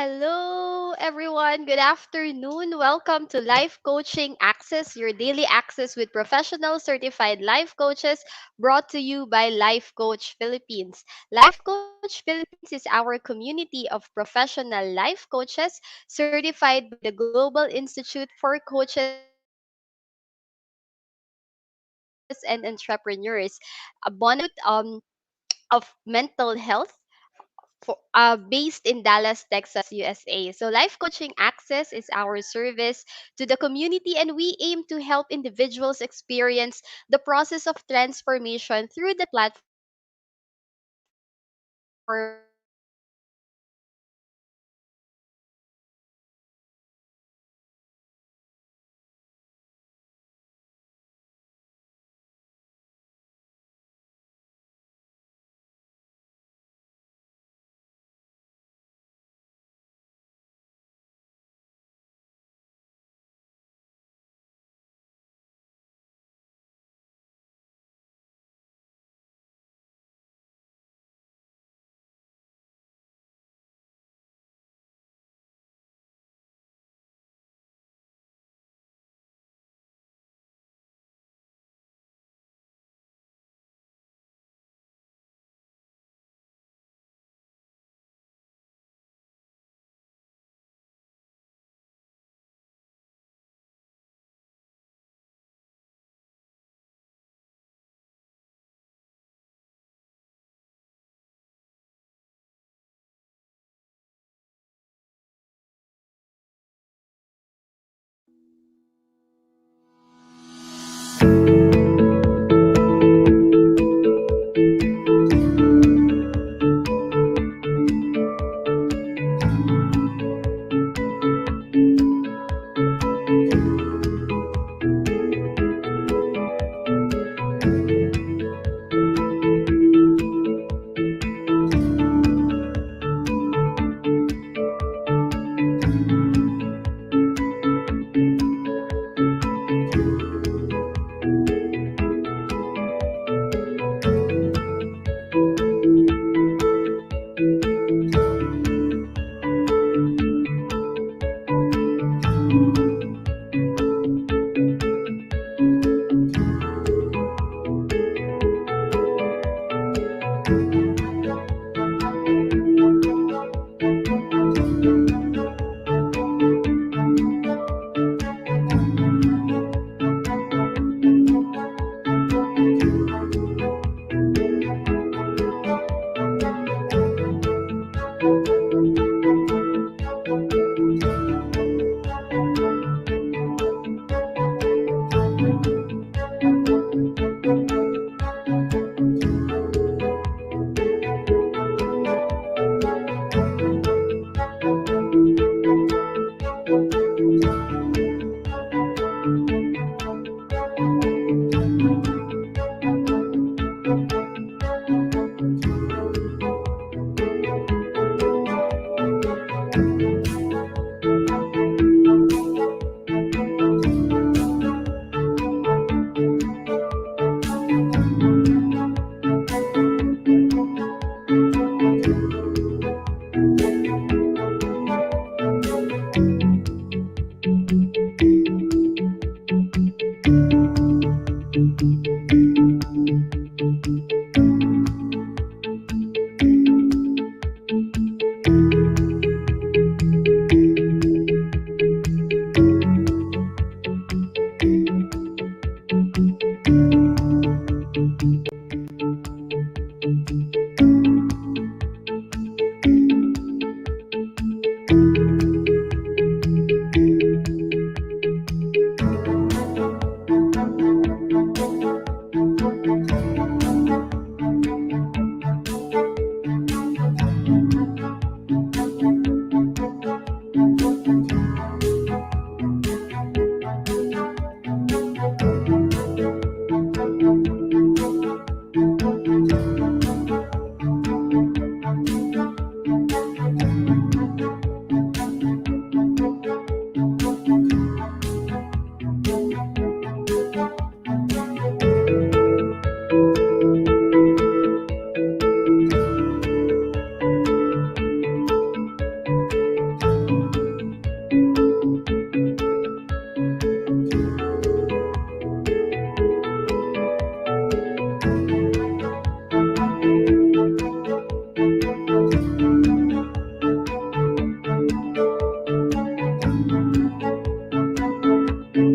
Hello, everyone. Good afternoon. Welcome to Life Coaching Access, your daily access with professional certified life coaches brought to you by Life Coach Philippines. Life Coach Philippines is our community of professional life coaches certified by the Global Institute for Coaches and Entrepreneurs, a bonded of mental health based in Dallas, Texas, USA. So, Life Coaching Access is our service to the community, and we aim to help individuals experience the process of transformation through the platform we created. So, Hello.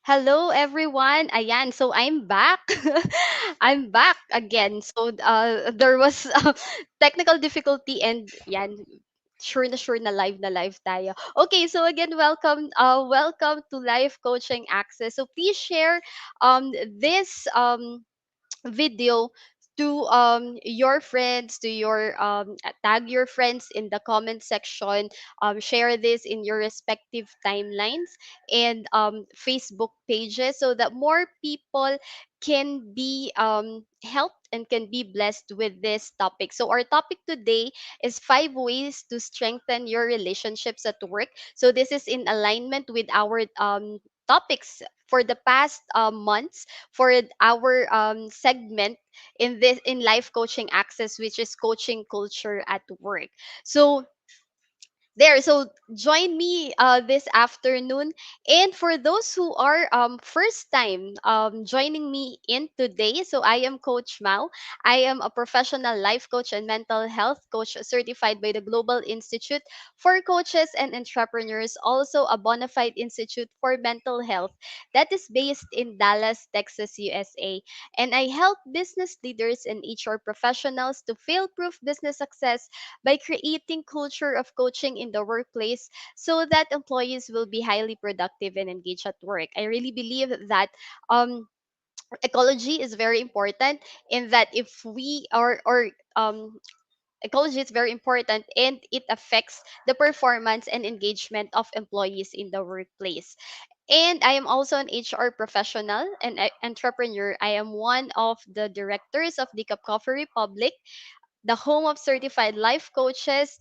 Hello everyone. Ayan, so I'm back. I'm back again. So there was technical difficulty and yan sure na live tayo. Okay, so again welcome to Life Coaching Access. So please share this video to your friends, to your tag your friends in the comment section, share this in your respective timelines and Facebook pages, so that more people can be helped and can be blessed with this topic. So our topic today is 5 ways to strengthen your relationships at work. So this is in alignment with our topics for the past months for our segment in life coaching access, which is coaching culture at work. So there, so join me this afternoon. And for those who are first time joining me in today, so I am Coach Mao. I am a professional life coach and mental health coach certified by the Global Institute for Coaches and Entrepreneurs, also a bona fide institute for mental health that is based in Dallas, Texas, USA. And I help business leaders and HR professionals to fail proof business success by creating culture of coaching in the workplace, so that employees will be highly productive and engaged at work. I really believe that um, ecology is very important, in that if we are or ecology is very important, and it affects the performance and engagement of employees in the workplace. And I am also an HR professional and entrepreneur. I am one of the directors of the Cup Coffee Republic, the home of certified life coaches,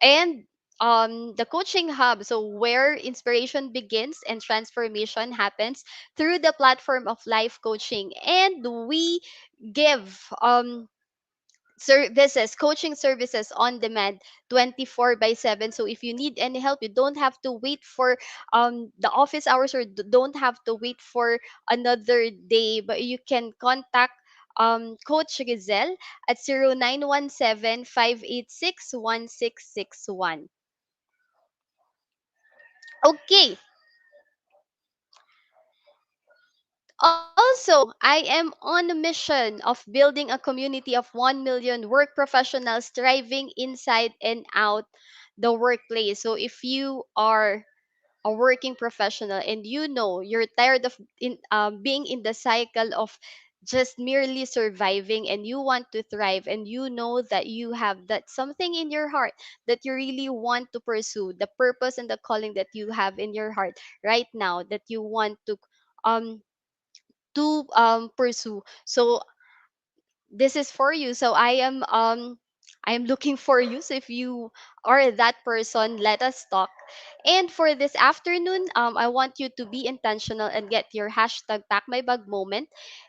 and the coaching hub, so where inspiration begins and transformation happens through the platform of life coaching. And we give services, coaching services on demand 24 by 7. So if you need any help, you don't have to wait for the office hours, or don't have to wait for another day, but you can contact Coach Giselle at 0917-586-1661. Okay. Also, I am on a mission of building a community of 1 million work professionals thriving inside and out the workplace. So if you are a working professional and you know you're tired of being in the cycle of just merely surviving, and you want to thrive, and you know that you have that something in your heart that you really want to pursue, the purpose and the calling that you have in your heart right now, that you want um to pursue. So this is for you. So I am looking for you. So if you are that person, let us talk. And for this afternoon, I want you to be intentional and get your hashtag pack my bag moment.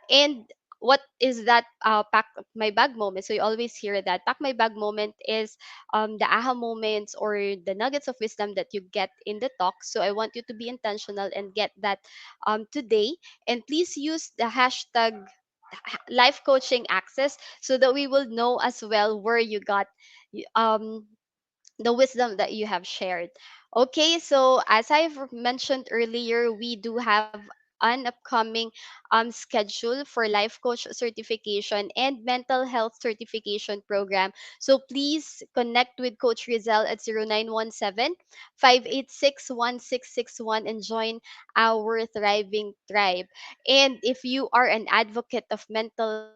And what is that pack my bag moment? So you always hear that pack my bag moment is the aha moments or the nuggets of wisdom that you get in the talk. So I want you to be intentional and get that today. And please use the hashtag life coaching access, so that we will know as well where you got the wisdom that you have shared. Okay, so as I've mentioned earlier, we do have an upcoming schedule for life coach certification and mental health certification program. So please connect with Coach Rizal at 0917-586-1661 and join our thriving tribe. And if you are an advocate of mental health, please join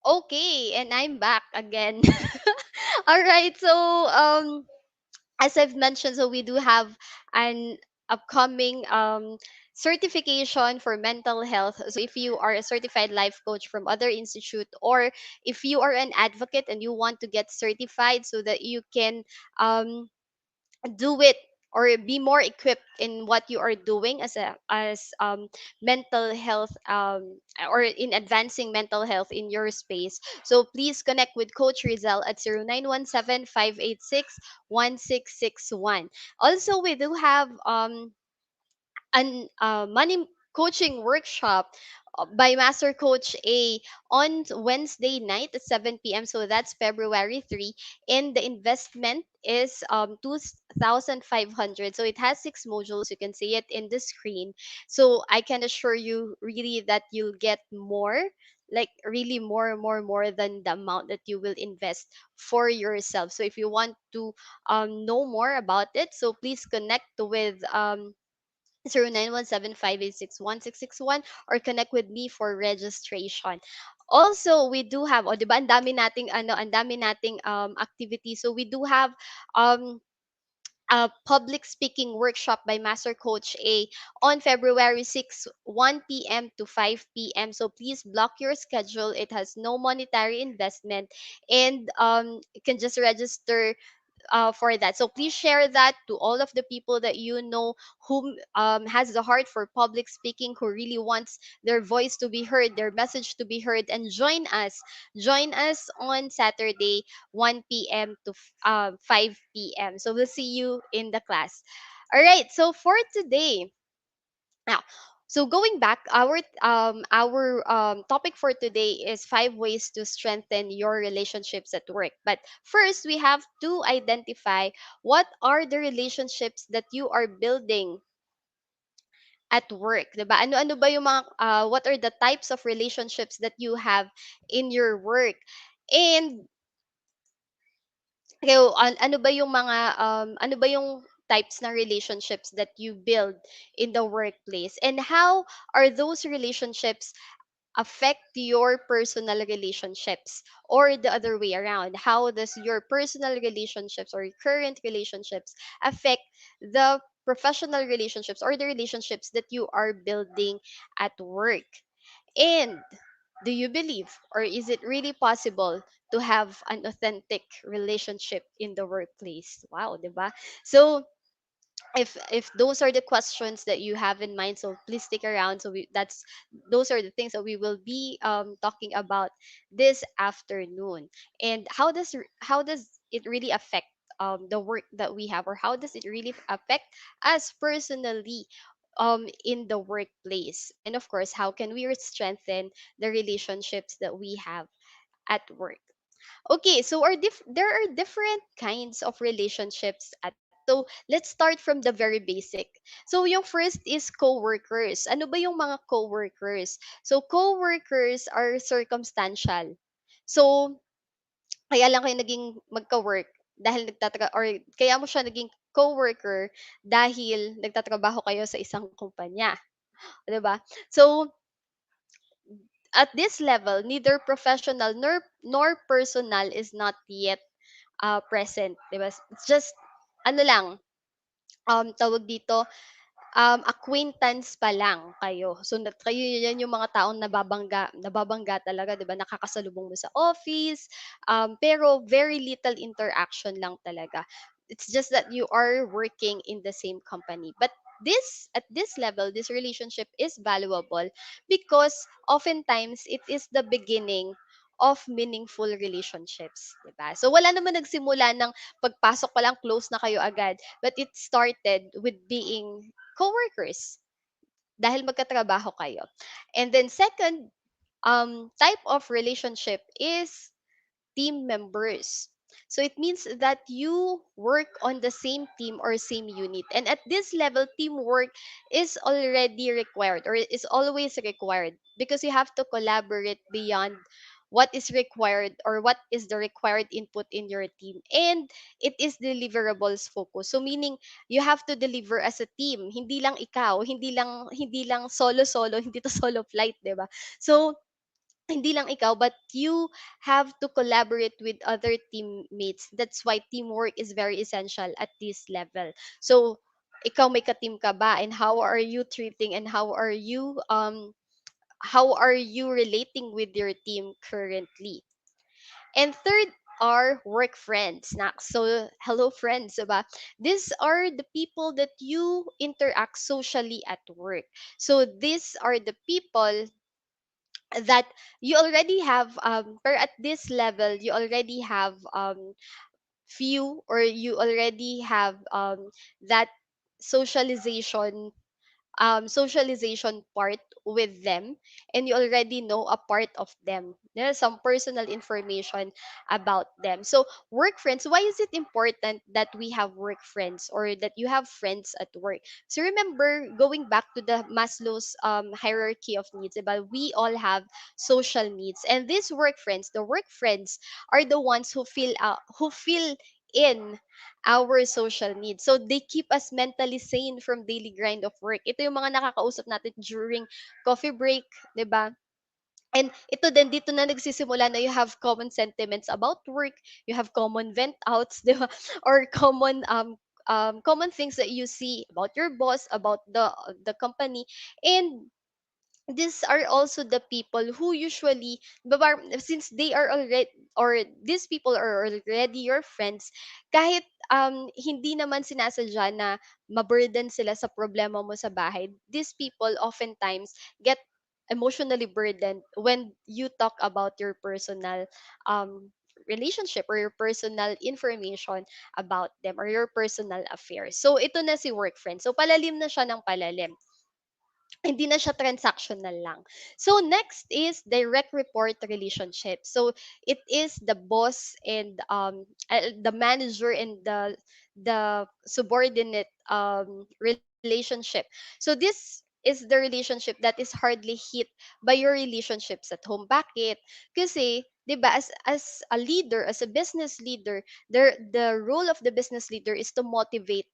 Okay, and I'm back again. All right, so as I've mentioned, so we do have an upcoming certification for mental health. So if you are a certified life coach from other institute, or if you are an advocate and you want to get certified so that you can um, do it or be more equipped in what you are doing as a mental health or in advancing mental health in your space, so please connect with Coach Rizal at 0917-586-1661. Also, we do have an money coaching workshop by Master Coach A on Wednesday night at 7 p.m. So that's February 3. And the investment is 2,500. So it has 6 modules. You can see it in the screen. So I can assure you really that you'll get more, like really more than the amount that you will invest for yourself. So if you want to know more about it, so please connect with 0917-586-1661 or connect with me for registration. Also, we do have, o, di ba, ang dami nating activity. So we do have um a public speaking workshop by Master Coach A on February 6, 1 p.m. to 5 p.m. So please block your schedule. It has no monetary investment, and you can just register for that. So please share that to all of the people that you know who has the heart for public speaking, who really wants their voice to be heard, their message to be heard, and join us. Join us on Saturday, 1 p.m. to 5 p.m. So we'll see you in the class. All right. So for today, now, so going back, our topic for today is 5 ways to strengthen your relationships at work. But first, we have to identify what are the relationships that you are building at work, 'di ba? Ano-ano ba yung mga what are the types of relationships that you have in your work? And ano ba yung mga ano ba yung types ng relationships that you build in the workplace, and how are those relationships affect your personal relationships, or the other way around, how does your personal relationships or your current relationships affect the professional relationships or the relationships that you are building at work. And do you believe, or is it really possible to have an authentic relationship in the workplace? Wow, 'di ba? So if those are the questions that you have in mind, so please stick around. So that's those are the things that we will be talking about this afternoon. And how does it really affect the work that we have, or how does it really affect us personally in the workplace? And of course, how can we strengthen the relationships that we have at work? Okay, so there are different kinds of relationships at, so let's start from the very basic. So yung first is co-workers. Ano ba yung mga co-workers? So co-workers are circumstantial. So kaya lang kayo naging magka-work dahil or kaya mo siya naging co-worker dahil nagtatrabaho kayo sa isang kumpanya, 'di ba? So at this level, neither professional nor personal is not yet present, 'di ba? It's just ano lang, tawag dito, acquaintance pa lang kayo. So kayo yan yung mga taong nababangga talaga, 'di ba? Nakakasalubong mo sa office, pero very little interaction lang talaga. It's just that you are working in the same company. But this at this level, this relationship is valuable because oftentimes it is the beginning of meaningful relationships, 'di ba? So wala naman nagsimula ng pagpasok pa lang close na kayo agad, but it started with being coworkers dahil magkatrabaho kayo. And then second type of relationship is team members. So it means that you work on the same team or same unit. And at this level, teamwork is already required or is always required because you have to collaborate beyond what is required or what is the required input in your team, and it is deliverables focus, so meaning you have to deliver as a team, hindi lang ikaw, hindi lang solo hindi to solo flight, 'di ba? So hindi lang ikaw, but you have to collaborate with other teammates. That's why teamwork is very essential at this level. So ikaw, may ka-team ka ba, and how are you treating, and how are you relating with your team currently? And third are work friends. So hello friends, diba? These are the people that you interact socially at work. So these are the people that you already have per at this level, you already have few, or you already have that socialization socialization part with them, and you already know a part of them. There's some personal information about them. So work friends, why is it important that we have work friends, or that you have friends at work? So remember, going back to the Maslow's hierarchy of needs, about we all have social needs, and these work friends, the work friends, are the ones who fill in our social needs. So they keep us mentally sane from daily grind of work. Ito yung mga nakakausap natin during coffee break, 'di ba? And ito din, dito na nagsisimula na you have common sentiments about work, you have common vent outs, 'di ba? Or common things that you see about your boss, about the company. And these are also the people who usually, since they are already, or these people are already your friends, kahit hindi naman sinasadya na maburden sila sa problema mo sa bahay, these people oftentimes get emotionally burdened when you talk about your personal relationship, or your personal information about them, or your personal affairs. So ito na si work friend, so palalim na siya ng palalim, hindi na siya transactional lang. So next is direct report relationship. So it is the boss and the manager and the subordinate relationship. So this is the relationship that is hardly hit by your relationships at home. Bakit? Kasi 'di ba, as a leader, as a business leader, the role of the business leader is to motivate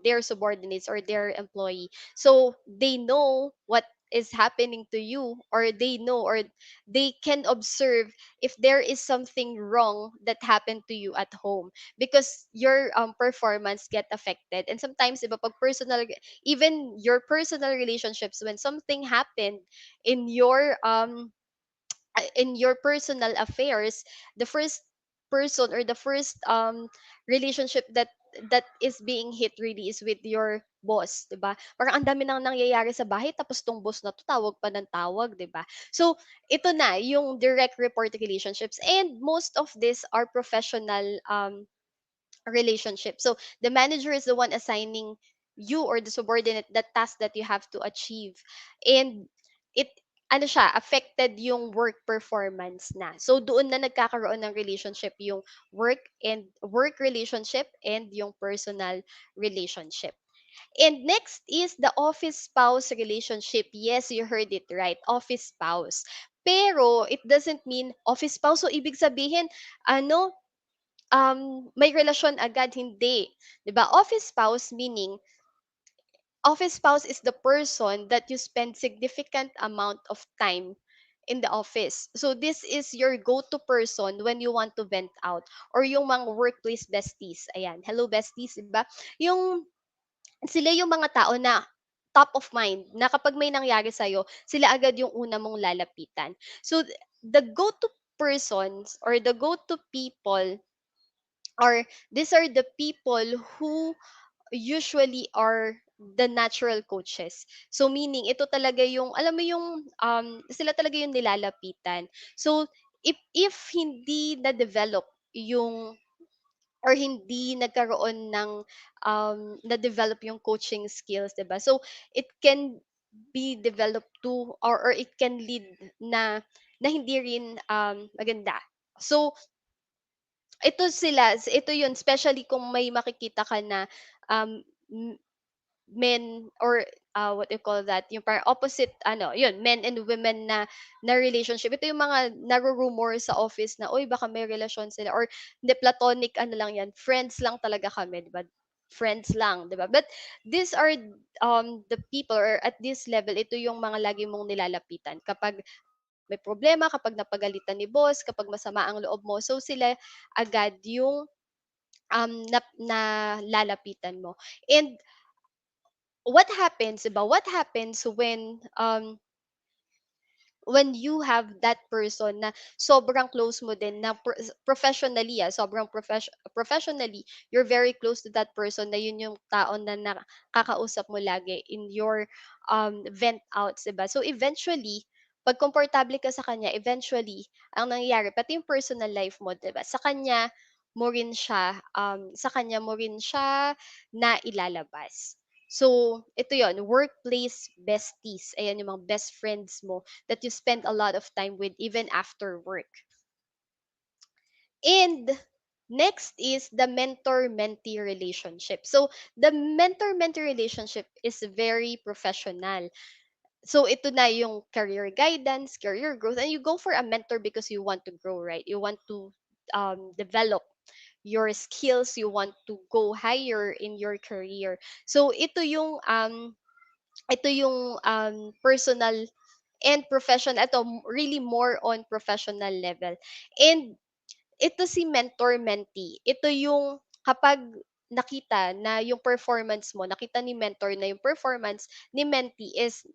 their subordinates or their employee, so they know what is happening to you, or they know, or they can observe if there is something wrong that happened to you at home, because your performance get affected. And sometimes iba pag personal, even your personal relationships, when something happened in your in your personal affairs, the first person, or the first relationship that is being hit really is with your boss, 'di ba? Parang ang dami nang nangyayari sa bahay, tapos tong boss na 'to tawag pa ng tawag, 'di ba? So, ito na yung direct report relationships, and most of these are professional relationship. So the manager is the one assigning you, or the subordinate, the task that you have to achieve. And it, ano siya, affected yung work performance na. So doon na nagkakaroon ng relationship yung work relationship and yung personal relationship. And next is the office spouse relationship. Yes, you heard it right. Office spouse. Pero it doesn't mean office spouse. So ibig sabihin, ano, may relasyon agad, hindi. 'Di ba? Office spouse is the person that you spend significant amount of time in the office. So this is your go-to person when you want to vent out, or yung mga workplace besties. Ayan, hello besties, 'di ba? Yung sila yung mga tao na top of mind, na kapag may nangyari sa'yo, sila agad yung una mong lalapitan. So the go-to persons, or the go-to people, or these are the people who usually are the natural coaches. So meaning ito talaga yung, alam mo yung sila talaga yung nilalapitan. So if hindi na develop yung, or hindi nagkaroon ng na develop yung coaching skills, 'di ba? So it can be developed to, or it can lead na hindi rin maganda. So ito yun, especially kung may makikita ka na um, m- men, or what you call that, yung parang opposite, ano, yun, men and women na relationship. Ito yung mga naro-rumor sa office na, uy, baka may relasyon sila, or hindi, platonic, ano lang yan, friends lang talaga kami, di ba? Friends lang, di ba? But these are the people, or at this level, ito yung mga lagi mong nilalapitan kapag may problema, kapag napagalitan ni boss, kapag masama ang loob mo. So sila agad yung na lalapitan mo. And what happens, 'di ba? What happens when you have that person na sobrang close mo din, na professionally, sobrang professionally, you're very close to that person, na yun yung tao na nakakausap mo lagi in your vent outs, 'di ba? So eventually, pag komportable ka sa kanya, eventually, ang nangyayari, pati yung personal life mo, 'di ba? Sa kanya mo rin siya na ilalabas. So, ito yon, workplace besties. Ayan yung mga best friends mo that you spend a lot of time with even after work. And next is the mentor-mentee relationship. So, the mentor-mentee relationship is very professional. So, ito na yung career guidance, career growth, and you go for a mentor because you want to grow, right? You want to develop your skills, you want to go higher in your career. So, ito yung personal and professional, ito really more on professional level. And ito si mentor mentee, ito yung kapag nakita na yung performance mo, nakita ni mentor na yung performance ni mentee is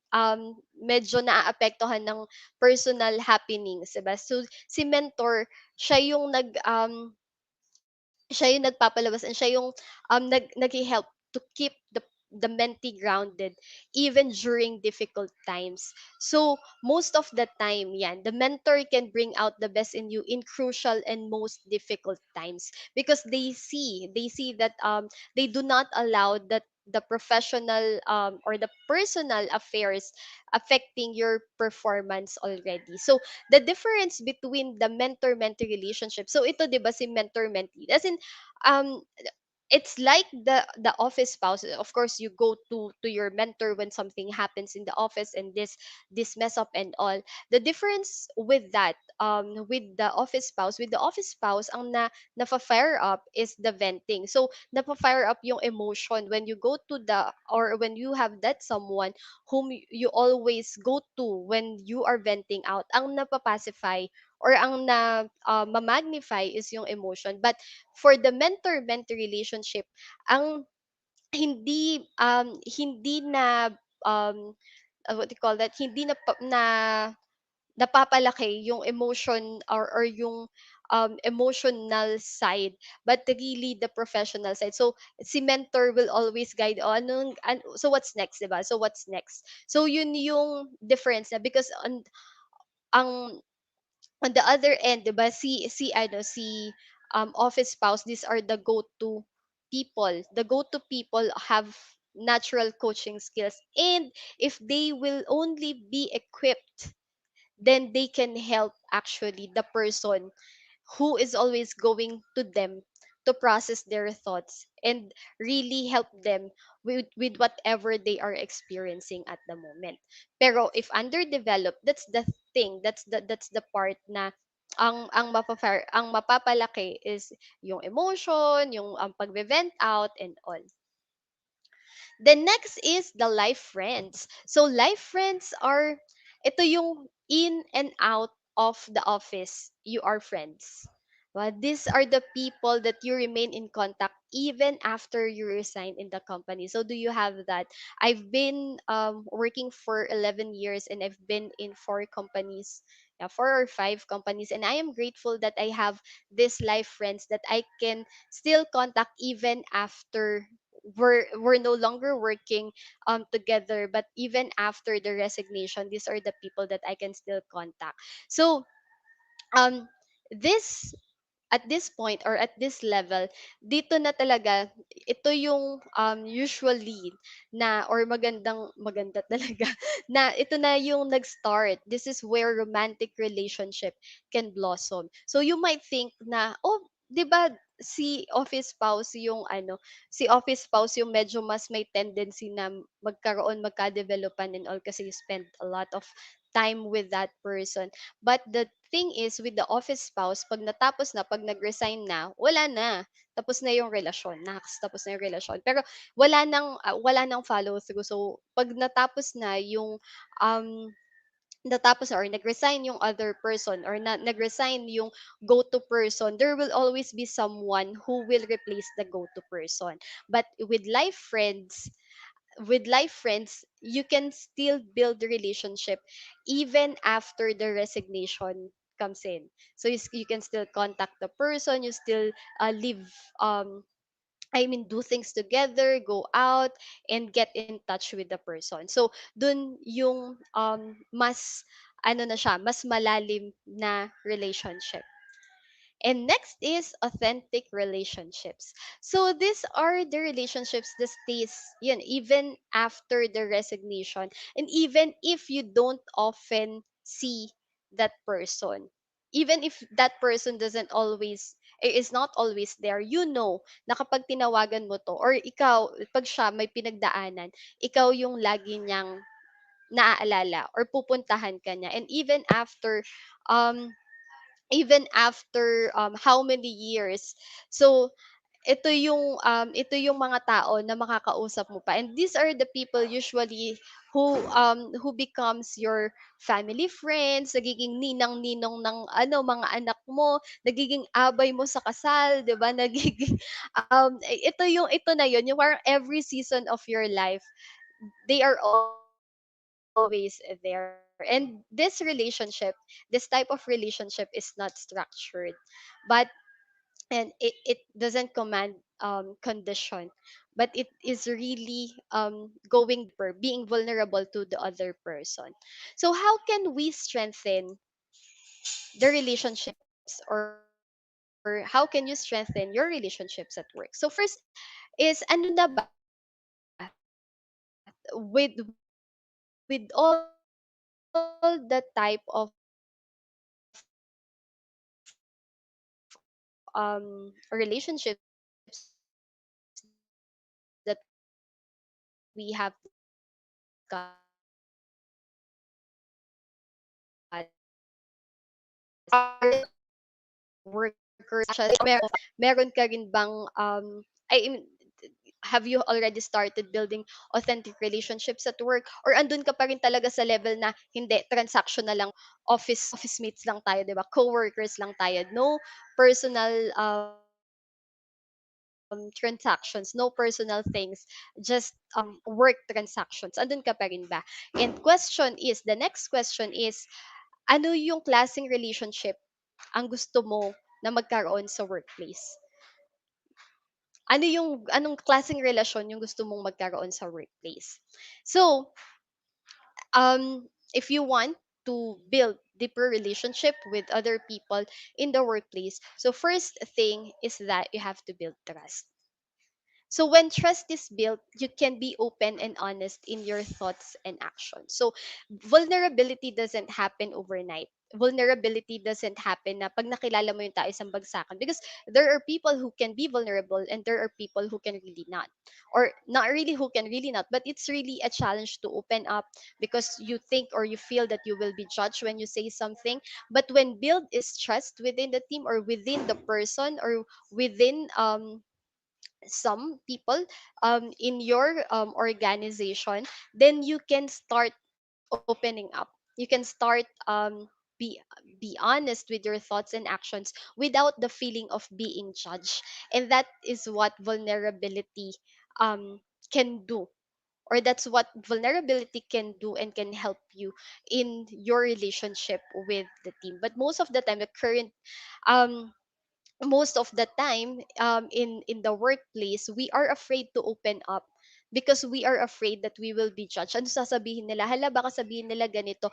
medyo naaapektuhan ng personal happenings, diba? So si mentor, siya yung siya yung nagpapalabas, and siya yung naghi-help to keep the mentee grounded even during difficult times. So, most of the time, yan, the mentor can bring out the best in you in crucial and most difficult times, because they see that they do not allow that the professional or the personal affairs affecting your performance already. So, the difference between the mentor-mentee relationship. So ito 'di ba si mentor-mentee. As in um it's like the office spouse. Of course, you go to your mentor when something happens in the office and this mess up and all. The difference with that, with the office spouse, ang fire up is the venting. So fire up yung emotion when you go to the, or when you have that someone whom you always go to when you are venting out. Ang napapacify or ang ma-magnify is yung emotion. But for the mentor-mentee relationship, ang hindi na, what do you call that, hindi na napapalaki yung emotion, or yung emotional side, but really the professional side. So si mentor will always guide, oh, so what's next, diba? So what's next? So yun yung difference na, because ang on the other end, 'di ba, si office spouse, these are the go-to people. The go-to people have natural coaching skills, and if they will only be equipped, then they can help actually the person who is always going to them to process their thoughts and really help them with whatever they are experiencing at the moment. Pero if underdeveloped, that's the thing, that's the part na ang mapapalaki is yung emotion, yung pagbe-vent out and all. The next is the life friends. So life friends are, ito yung in and out of the office, you are friends. Well, these are the people that you remain in contact even after you resign in the company. So do you have that? I've been working for 11 years, and I've been in four companies, yeah, four or five companies, and I am grateful that I have these life friends that I can still contact even after we're no longer working together. But even after the resignation, these are the people that I can still contact. So um this at this point, or at this level, dito na talaga, ito yung usually na, or maganda talaga na ito na yung nag-start. This is where romantic relationship can blossom. So you might think na, oh, 'di ba, si office spouse yung medyo mas may tendency na magka-developan and all, kasi you spend a lot of time with that person. But the thing is, with the office spouse, pag natapos na, pag nag-resign na, wala na. Tapos na yung relasyon. Tapos na yung relasyon. Pero wala nang follow through. So pag um natapos na, or nag-resign yung other person, or nag-resign yung go-to person, there will always be someone who will replace the go-to person. But with life friends, you can still build the relationship even after the resignation comes in. So you can still contact the person, you still live, do things together, go out, and get in touch with the person. So dun yung mas malalim na relationship. And next is authentic relationships. So these are the relationships that stays yun even after the resignation, and even if you don't often see that person. Even if that person is not always there, na kapag tinawagan mo to, or ikaw, pag siya may pinagdaanan, ikaw yung lagi niyang naaalala, or pupuntahan ka niya. And um even after how many years. So ito yung mga tao na makakausap mo pa, and these are the people usually who becomes your family friends, nagiging ninang-ninong ng mga anak mo, nagiging abay mo sa kasal, 'di ba? Nagiging ito na yun, yung parang every season of your life, they are always there. And this type of relationship is not structured, but and it doesn't command condition, but it is really going deeper, being vulnerable to the other person. So how can we strengthen the relationships, or how can you strengthen your relationships at work? So first is, ano na ba, with all the type of relationships that we have, what are the things that we can do we have discussed are there workers such as meron ka rin bang have you already started building authentic relationships at work, or andun ka pa rin talaga sa level na hindi, transactional lang, office mates lang tayo, 'di ba, coworkers lang tayo, no personal transactions, no personal things, just work transactions, andun ka pa rin ba? And the next question is, ano yung klaseng relationship ang gusto mo na magkaroon sa workplace? Anong klaseng relasyon yung gusto mong magkaroon sa workplace? So, if you want to build deeper relationship with other people in the workplace, so first thing is that you have to build trust. So when trust is built, you can be open and honest in your thoughts and actions. So vulnerability doesn't happen overnight. Vulnerability doesn't happen na pag nakilala mo yung tao isang bagsakan, because there are people who can be vulnerable and there are people who can really not. Or not really who can really not, but it's really a challenge to open up because you think or you feel that you will be judged when you say something. But when build is trust within the team or within the person or within some people in your organization, then you can start opening up. You can start be be honest with your thoughts and actions without the feeling of being judged. And that is what vulnerability can do, or that's what vulnerability can do and can help you in your relationship with the team. But um most of the time in the workplace, we are afraid to open up because we are afraid that we will be judged. Ano sasabihin nila? Hala, baka sabihin nila ganito,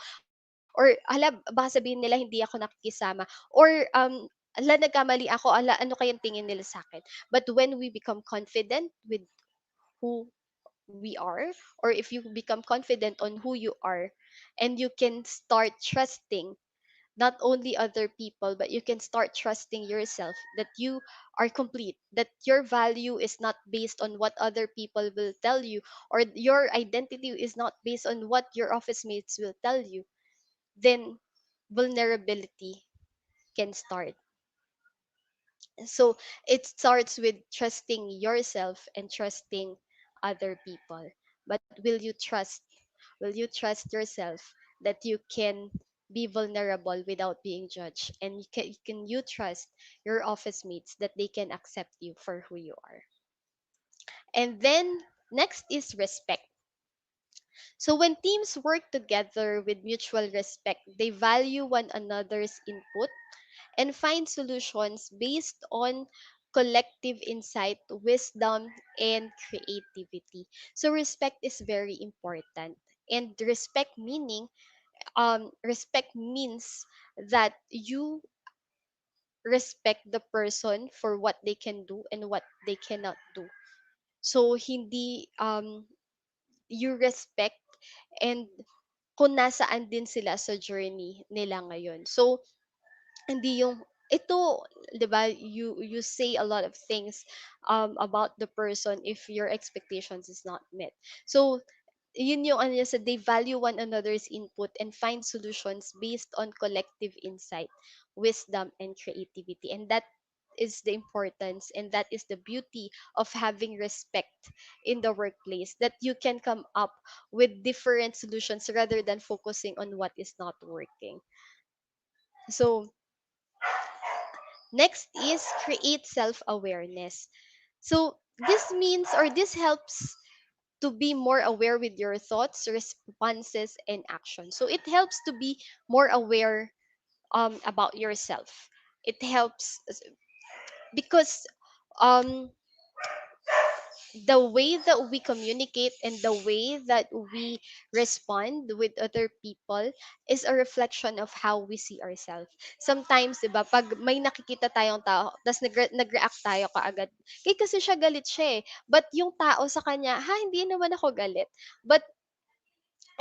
or hala, baka sabihin nila hindi ako nakikisama, or hala, nagkamali ako, ala, ano kayang tingin nila sa akin? But when we become confident with who we are, or if you become confident on who you are, and you can start trusting not only other people, but you can start trusting yourself that you are complete, that your value is not based on what other people will tell you, or your identity is not based on what your office mates will tell you, then vulnerability can start. So it starts with trusting yourself and trusting other people. But will you trust yourself that you can be vulnerable without being judged, and can you trust your office mates that they can accept you for who you are? And then next is respect. So when teams work together with mutual respect, they value one another's input and find solutions based on collective insight, wisdom, and creativity. So respect is very important. And respect means that you respect the person for what they can do and what they cannot do. So hindi you respect and kung nasaan din sila sa journey nila ngayon. So hindi yung ito, 'di ba, you say a lot of things about the person if your expectations is not met. So yun yung ano niya sa, they value one another's input and find solutions based on collective insight, wisdom, and creativity. And that is the importance, and that is the beauty of having respect in the workplace, that you can come up with different solutions rather than focusing on what is not working. So next is create self awareness. So this means, or this helps to be more aware with your thoughts, responses, and actions. So it helps to be more aware about yourself. It helps because um, the way that we communicate and the way that we respond with other people is a reflection of how we see ourselves. Sometimes, 'di ba, pag may nakikita tayong tao, tas nag-react tayo kaagad. Kasi siya galit siya eh. But yung tao sa kanya, ha, hindi naman ako galit. But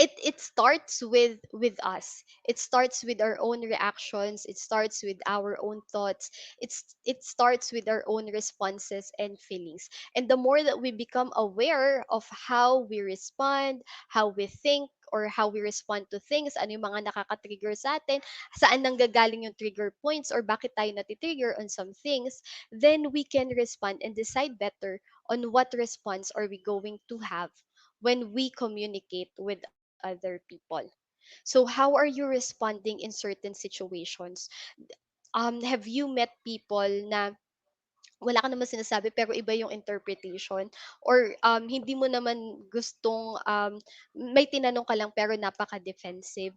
it starts with us. It starts with our own reactions, it starts with our own thoughts, it starts with our own responses and feelings. And the more that we become aware of how we respond, how we think, or how we respond to things, ano yung mga nakaka-trigger sa atin, saan nanggagaling yung trigger points, or bakit tayo natitrigger on some things, then we can respond and decide better on what response are we going to have when we communicate with other people. So how are you responding in certain situations? Have you met people na wala ka naman sinasabi pero iba yung interpretation, or hindi mo naman gustong may tinanong ka lang pero napaka-defensive.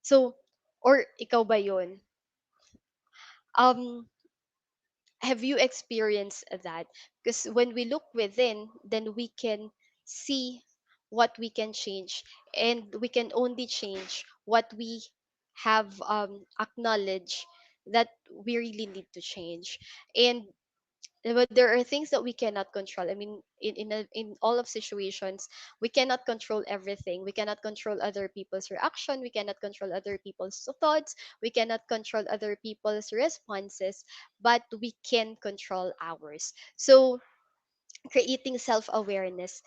So, or ikaw ba yun? Um, have you experienced that? Because when we look within, then we can see what we can change, and we can only change what we have acknowledged that we really need to change. And but there are things that we cannot control. I mean, in all of situations, we cannot control everything. We cannot control other people's reaction. We cannot control other people's thoughts. We cannot control other people's responses, but we can control ours. So creating self-awareness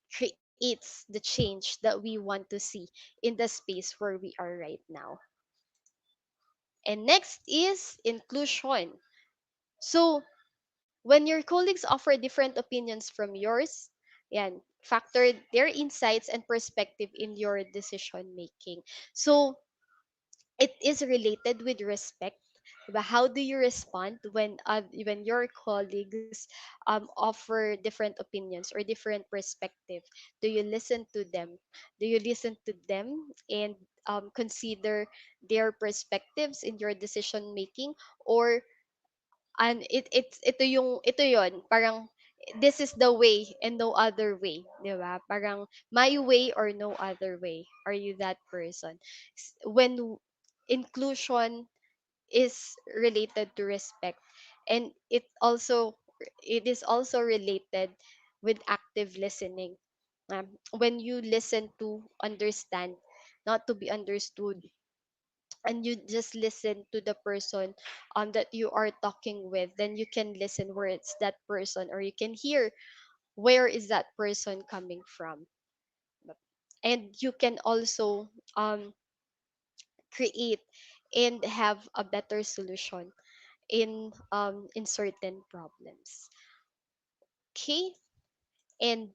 creates the change that we want to see in the space where we are right now. And next is inclusion. So when your colleagues offer different opinions from yours, yan, factor their insights and perspective in your decision making. So it is related with respect. Diba? How do you respond when your colleagues offer different opinions or different perspective? Do you listen to them? Do you listen to them and consider their perspectives in your decision making, or and ito yon, parang this is the way and no other way, di ba? Parang my way or no other way. Are you that person? When inclusion is related to respect, and it is also related with active listening. When you listen to understand, not to be understood, and you just listen to the person that you are talking with, then you can listen where it's that person, or you can hear where is that person coming from. And you can also create and have a better solution in certain problems. Okay. And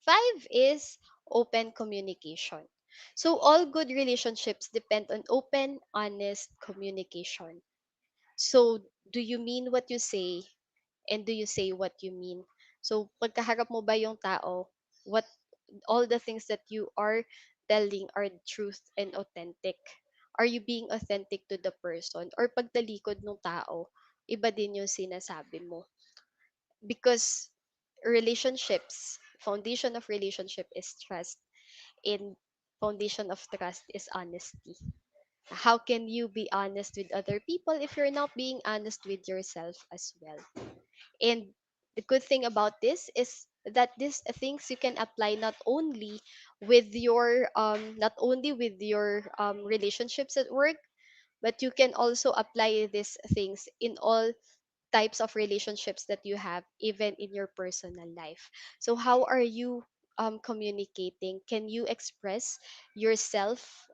five is open communication. So all good relationships depend on open, honest communication. So, do you mean what you say, and do you say what you mean? So, pagkaharap mo ba yung tao, what all the things that you are telling are truth and authentic? Are you being authentic to the person, or pagtalikod ng tao, iba din yung sinasabi mo? Because relationships, foundation of relationship is trust, and foundation of trust is honesty. How can you be honest with other people if you're not being honest with yourself as well? And the good thing about this is that these things you can apply not only with your relationships at work, but you can also apply these things in all types of relationships that you have, even in your personal life. So how are you communicating? Can you express yourself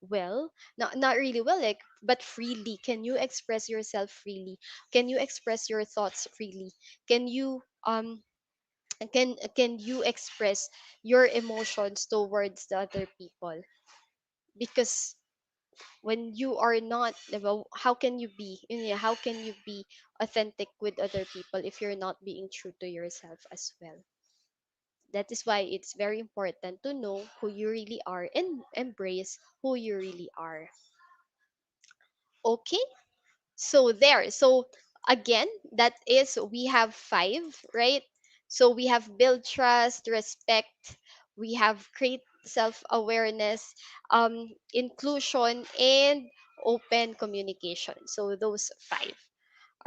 well? Not really well, like, but freely. Can you express yourself freely? Can you express your thoughts freely? Can you can you express your emotions towards the other people? Because when you are not, diba, how can you be authentic with other people if you're not being true to yourself as well? That is why it's very important to know who you really are and embrace who you really are. Okay. So again, that is, we have five, right? So we have build trust, respect, we have create self-awareness, inclusion, and open communication. So those five.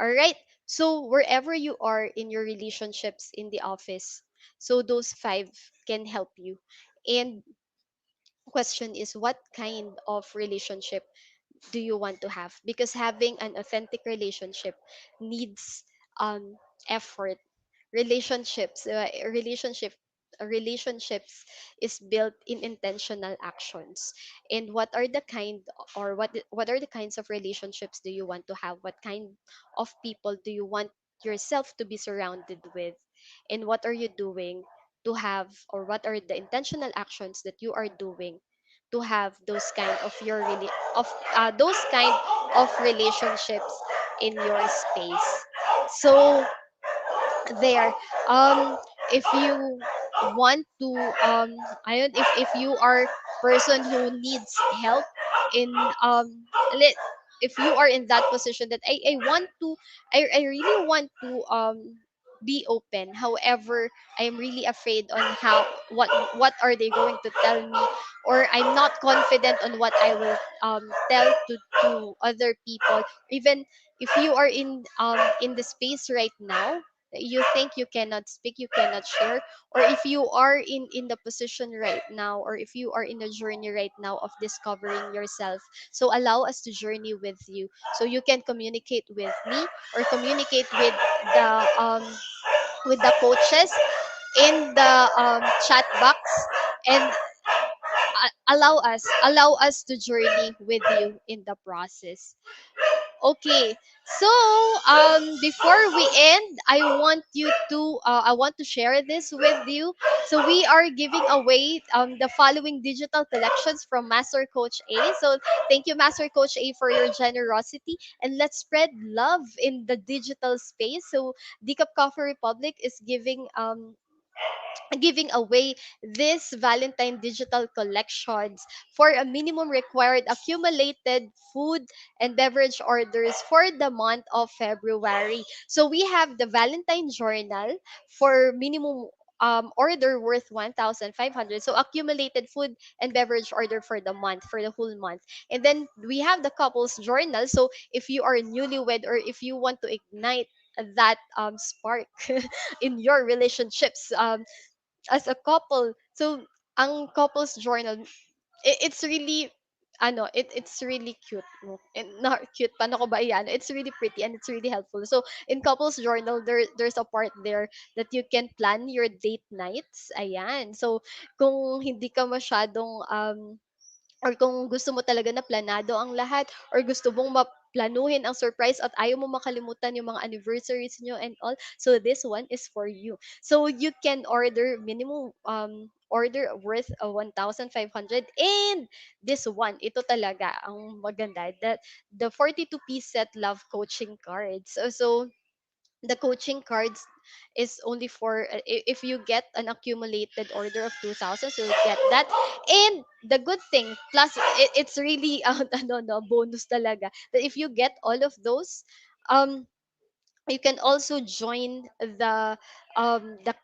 All right. So wherever you are in your relationships in the office, so those five can help you. And question is, what kind of relationship do you want to have? Because having an authentic relationship needs effort. Relationships is built in intentional actions. And what are the kind, or what are the kinds of relationships do you want to have? What kind of people do you want yourself to be surrounded with? And what are you doing to have, or what are the intentional actions that you are doing to have those kind of those kind of relationships in your space? So there, if you want to, I don't, if you are person who needs help in, let if you are in that position that I want to, I really want to be open. However, I'm really afraid on how, what are they going to tell me, or I'm not confident on what I will tell to other people. Even if you are in the space right now that you think you cannot speak, you cannot share, or if you are in the position right now, or if you are in a journey right now of discovering yourself, so allow us to journey with you, so you can communicate with me, or communicate with the coaches in the chat box, and allow us to journey with you in the process. Okay. So, before we end, I want to share this with you. So we are giving away the following digital collections from Master Coach A. So thank you, Master Coach A, for your generosity, and let's spread love in the digital space. So Decaf Coffee Republic is giving away this Valentine digital collections for a minimum required accumulated food and beverage orders for the month of February. So we have the Valentine journal for minimum order worth 1,500. So accumulated food and beverage order for the month, for the whole month. And then we have the couples journal. So if you are newlywed, or if you want to ignite that spark in your relationships, as a couple. So ang couples journal, it's really it's really cute, no? And not cute, paano ko ba iyan? It's really pretty and it's really helpful. So in couples journal, there's a part there that you can plan your date nights. Ayan. So kung hindi ka masyadong or kung gusto mo talaga na planado ang lahat, or gusto mong maplanuhin ang surprise at ayaw mo makalimutan yung mga anniversaries nyo and all, so this one is for you. So you can order minimum order worth 1,500, and this one, ito talaga ang maganda, that the 42-piece set love coaching cards. So the coaching cards is only for, if you get an accumulated order of 2,000, so you get that. And the good thing, plus it's really no, bonus talaga, that if you get all of those, um you can also join the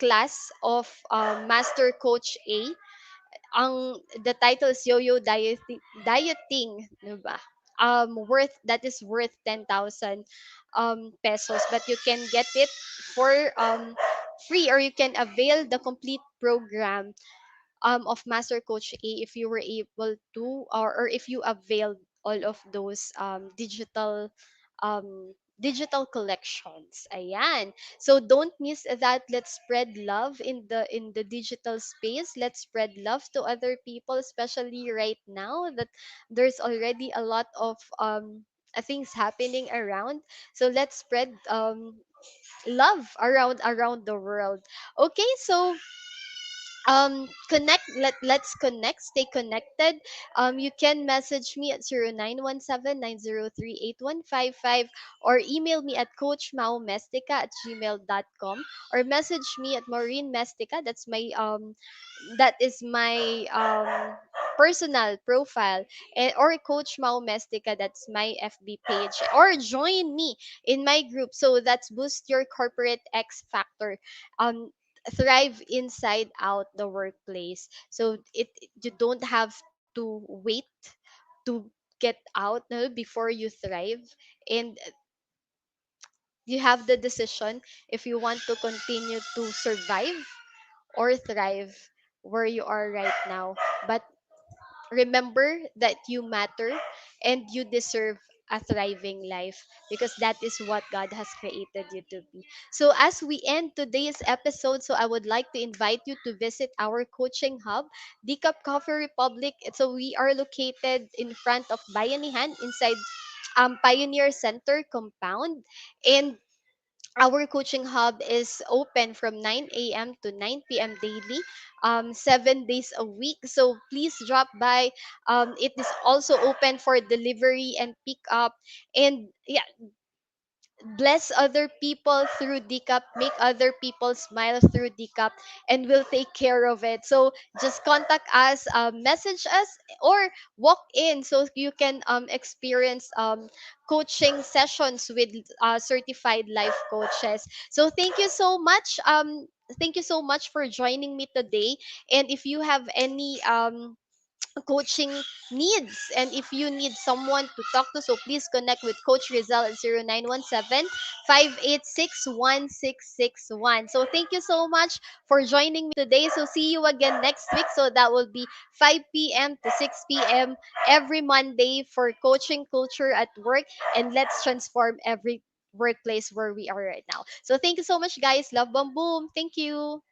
class of Master Coach A. The title is Yo-Yo Dieting, diba? That is worth 10,000 pesos, but you can get it for free, or you can avail the complete program of Master Coach A if you were able to, or if you availed all of those digital collections. Ayan. So don't miss that. Let's spread love in the digital space. Let's spread love to other people, especially right now that there's already a lot of things happening around. So let's spread love around the world. Okay, so let's connect, stay connected. You can message me at 0917-903-8155, or email me at coachmaumestica@gmail.com, or message me at Maureen Mestica. That is my personal profile, or Coach Mau Mestica, that's my FB page, or join me in my group. So that's Boost Your Corporate X Factor. um Thrive inside out the workplace. So you don't have to wait to get out, no, before you thrive. And you have the decision if you want to continue to survive or thrive where you are right now. But remember that you matter and you deserve a thriving life, because that is what God has created you to be. So as we end today's episode, so I would like to invite you to visit our coaching hub, Decaf Coffee Republic. So we are located in front of Bayanihan inside Pioneer Center compound, and our coaching hub is open from 9 a.m. to 9 p.m. daily, 7 days a week. So please drop by. It is also open for delivery and pick up. And yeah, bless other people through decap, make other people smile through decap, and we'll take care of it. So just contact us, message us, or walk in so you can experience coaching sessions with certified life coaches. So thank you so much for joining me today. And if you have any coaching needs, and if you need someone to talk to, so please connect with Coach Rizal at 0917-586-1661. So thank you so much for joining me today. So see you again next week. So that will be 5 p.m. to 6 p.m. every Monday for coaching culture at work, and let's transform every workplace where we are right now. So thank you so much, guys. Love, bomb, boom. Thank you.